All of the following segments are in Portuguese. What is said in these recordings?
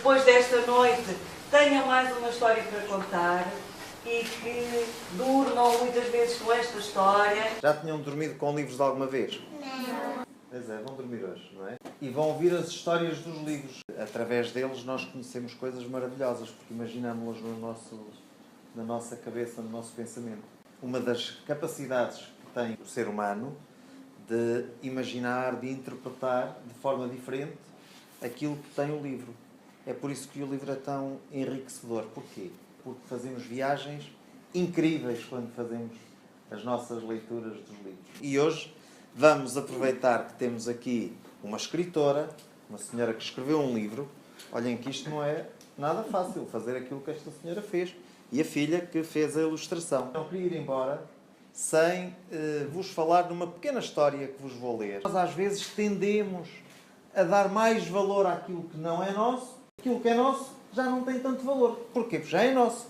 depois desta noite tenham mais uma história para contar e que durmam muitas vezes com esta história. Já tinham dormido com livros de alguma vez? Não. Pois é, vão dormir hoje, não é? E vão ouvir as histórias dos livros. Através deles nós conhecemos coisas maravilhosas, porque imaginamos-las na nossa cabeça, no nosso pensamento. Uma das capacidades que tem o ser humano de imaginar, de interpretar de forma diferente aquilo que tem o livro. É por isso que o livro é tão enriquecedor. Porquê? Porque fazemos viagens incríveis quando fazemos as nossas leituras dos livros. E hoje vamos aproveitar que temos aqui uma escritora, uma senhora que escreveu um livro. Olhem que isto não é nada fácil, fazer aquilo que esta senhora fez. E a filha que fez a ilustração. Não queria ir embora sem vos falar de uma pequena história que vos vou ler. Nós às vezes tendemos a dar mais valor àquilo que não é nosso. Aquilo que é nosso já não tem tanto valor. Porquê? Porque já é nosso.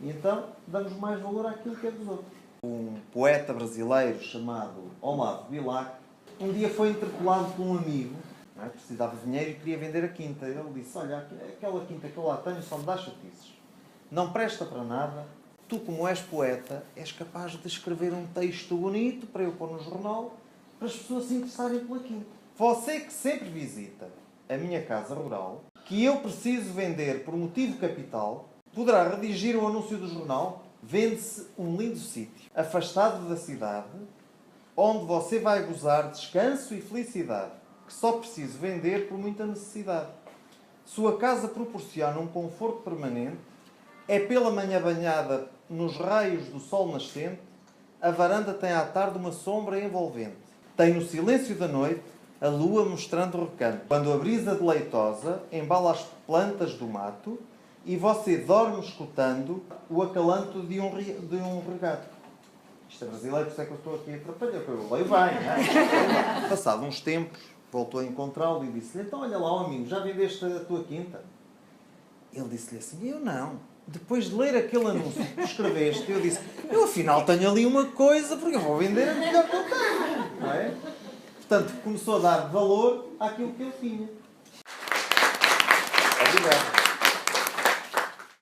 E então damos mais valor àquilo que é dos outros. Um poeta brasileiro chamado Olavo Bilac um dia foi interpelado por um amigo, não é? Precisava de dinheiro e queria vender a quinta. Ele disse, olha, aquela quinta que eu lá tenho só me dá chatices. Não presta para nada. Tu, como és poeta, és capaz de escrever um texto bonito para eu pôr no jornal, para as pessoas se interessarem pela quinta. Você que sempre visita a minha casa rural, que eu preciso vender por motivo capital, poderá redigir o anúncio do jornal. Vende-se um lindo sítio, afastado da cidade, onde você vai gozar descanso e felicidade, que só preciso vender por muita necessidade. Sua casa proporciona um conforto permanente, é pela manhã banhada nos raios do sol nascente, a varanda tem à tarde uma sombra envolvente. Tem no silêncio da noite a lua mostrando o recanto. Quando a brisa deleitosa embala as plantas do mato e você dorme escutando o acalanto de um regato. Isto é brasileiro, por isso é que eu estou aqui a atrapalhar, porque eu leio bem, não é? Passado uns tempos, voltou a encontrá-lo e disse-lhe, então olha lá, amigo, já vendeste a tua quinta? Ele disse-lhe assim, eu não. Depois de ler aquele anúncio que tu escreveste, eu disse, eu afinal tenho ali uma coisa, porque eu vou vender a melhor que eu tenho, não é? Portanto, começou a dar valor àquilo que ele tinha. Obrigado.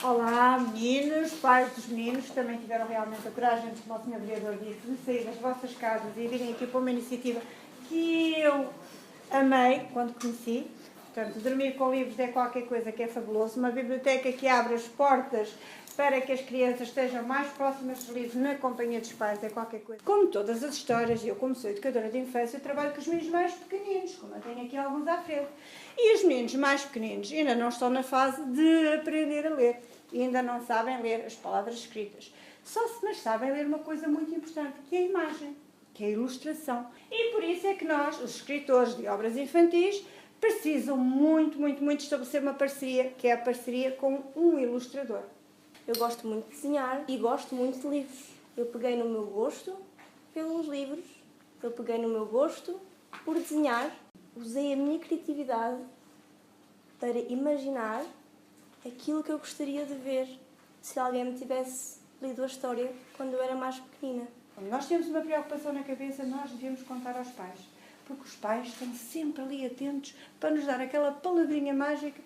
Olá, meninos, pais dos meninos, que também tiveram realmente a coragem, como o Sr. Vereador disse, de sair das vossas casas e virem aqui para uma iniciativa que eu amei quando conheci. Portanto, dormir com livros é qualquer coisa que é fabuloso. Uma biblioteca que abre as portas para que as crianças estejam mais próximas dos livros na companhia dos pais é qualquer coisa. Como todas as histórias, eu como sou educadora de infância, eu trabalho com os meninos mais pequeninos, como eu tenho aqui alguns à frente. E os meninos mais pequeninos ainda não estão na fase de aprender a ler. E ainda não sabem ler as palavras escritas. Mas sabem ler uma coisa muito importante, que é a imagem, que é a ilustração. E por isso é que nós, os escritores de obras infantis, precisam muito estabelecer uma parceria, que é a parceria com um ilustrador. Eu gosto muito de desenhar e gosto muito de livros. Eu peguei no meu gosto pelos livros, eu peguei no meu gosto por desenhar, usei a minha criatividade para imaginar aquilo que eu gostaria de ver se alguém me tivesse lido a história quando eu era mais pequenina. Quando nós temos uma preocupação na cabeça, nós devemos contar aos pais. Porque os pais estão sempre ali atentos para nos dar aquela palavrinha mágica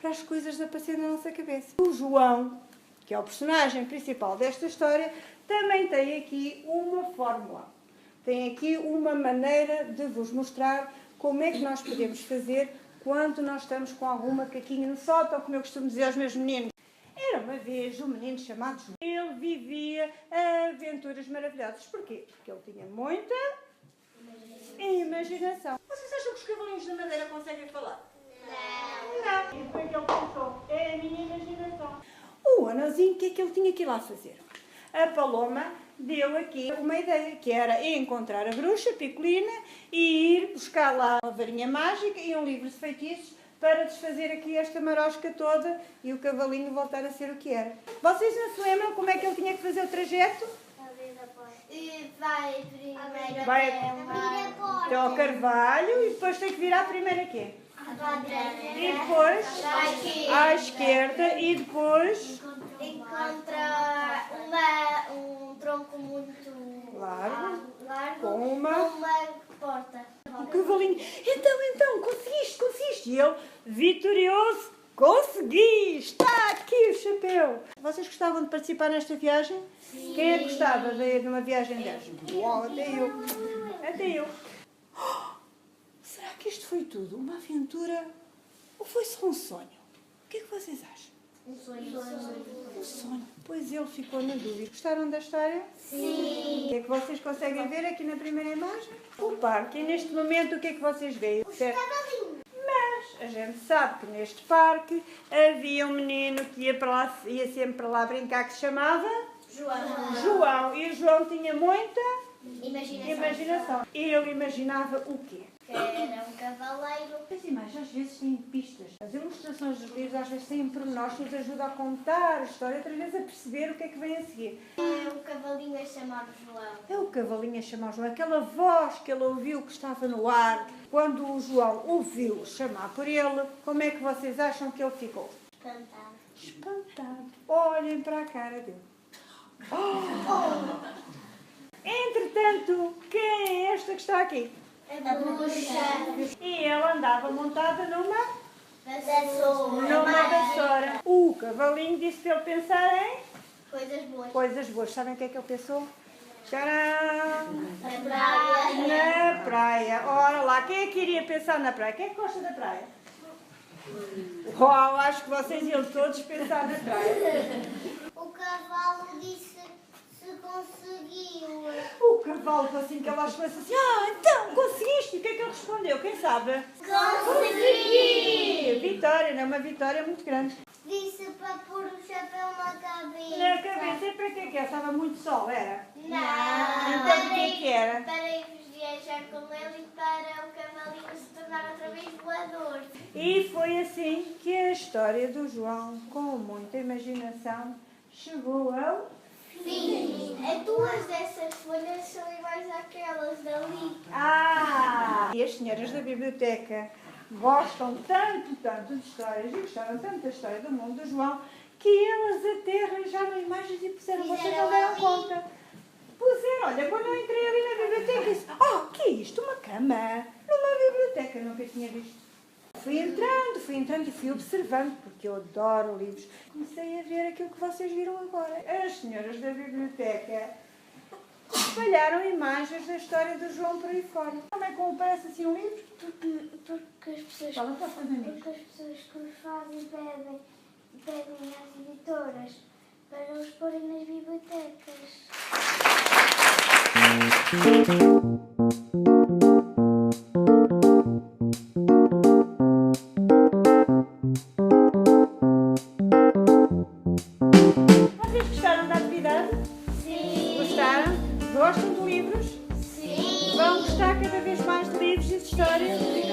para as coisas aparecerem na nossa cabeça. O João, que é o personagem principal desta história, também tem aqui uma fórmula. Tem aqui uma maneira de vos mostrar como é que nós podemos fazer quando nós estamos com algum macaquinho no sótão, como eu costumo dizer aos meus meninos. Era uma vez um menino chamado João. Ele vivia aventuras maravilhosas. Porquê? Porque ele tinha muita imaginação. Vocês acham que os cavalinhos da madeira conseguem falar? Não. Isso foi o que ele pensou. É a minha imaginação. O anãozinho, o que é que ele tinha que ir lá fazer? A Paloma deu aqui uma ideia, que era encontrar a bruxa Picolina e ir buscar lá uma varinha mágica e um livro de feitiços para desfazer aqui esta marosca toda e o cavalinho voltar a ser o que era. Vocês não se lembram como é que ele tinha que fazer o trajeto? Vai primeiro Vai até até ao Carvalho e depois tem que virar primeiro aqui. E depois à esquerda e depois encontra um tronco muito largo com uma porta. o cavalinho. Então, conseguiste. E ele, vitorioso, Consegui! Está aqui o chapéu! Vocês gostavam de participar nesta viagem? Sim. Quem é que gostava de ir numa viagem destas? Uau, até eu! Até eu! Oh, será que isto foi tudo? Uma aventura? Ou foi só um sonho? O que é que vocês acham? Um sonho. Um sonho. Pois ele ficou na dúvida. Gostaram da história? Sim. O que é que vocês conseguem ver aqui na primeira imagem? O parque. E neste momento o que é que vocês veem? Cavalinho. Mas a gente sabe que neste parque havia um menino que ia sempre para lá brincar, que se chamava João. E o João tinha muita imaginação. E ele imaginava o quê? Que era um cavaleiro. As imagens às vezes têm pistas. As ilustrações dos livros às vezes têm pormenores que nos ajudam a contar a história, outras vezes a perceber o que é que vem a seguir. É um cavalinho a chamar João. É o cavalinho a chamar o João, aquela voz que ele ouviu que estava no ar. Quando o João ouviu chamar por ele, como é que vocês acham que ele ficou? Espantado. Espantado. Olhem para a cara dele. Entretanto, quem é esta que está aqui? A bruxa. E ela andava montada numa Vassoura. vassoura. O cavalinho disse para ele pensar em Coisas boas. coisas boas. Sabem o que é que ele pensou? Tcharam! Na praia. Na praia. Ora lá, quem é que iria pensar na praia? Quem é que gosta da praia? Uau, acho que vocês iam todos pensar na praia. O cavalo disse se conseguiu. O cavalo, assim que ela chegou assim, então, conseguiste? O que é que ele respondeu? Quem sabe? Consegui! Vitória, não é uma vitória muito grande. Disse para pôr o chapéu na cabeça. Na cabeça, e para que é que era? Estava muito sol, era? Não. Então, o que é que era? Para irmos viajar com ele e para o cavalinho se tornar outra vez voador. E foi assim que a história do João, com muita imaginação, chegou ao... Sim. As duas dessas folhas são iguais àquelas dali. E as senhoras da biblioteca gostam tanto de histórias e gostaram tanto da história do mundo do João que elas até arranjaram imagens e puseram, vocês não deram conta. Puseram, olha, quando eu entrei ali na biblioteca, disse, que é isto? Uma cama? Numa biblioteca, nunca tinha visto. Fui entrando e fui observando, porque eu adoro livros. Comecei a ver aquilo que vocês viram agora. As senhoras da biblioteca espalharam imagens da história do João por aí fora. Como é que parece assim um livro? Porque as pessoas, Fala para os amigos. porque as pessoas que os fazem pedem às editoras para os porem nas bibliotecas. Vocês gostaram da atividade? Sim. Gostaram? Gostam de livros? Sim. Vão gostar cada vez mais de livros e de histórias?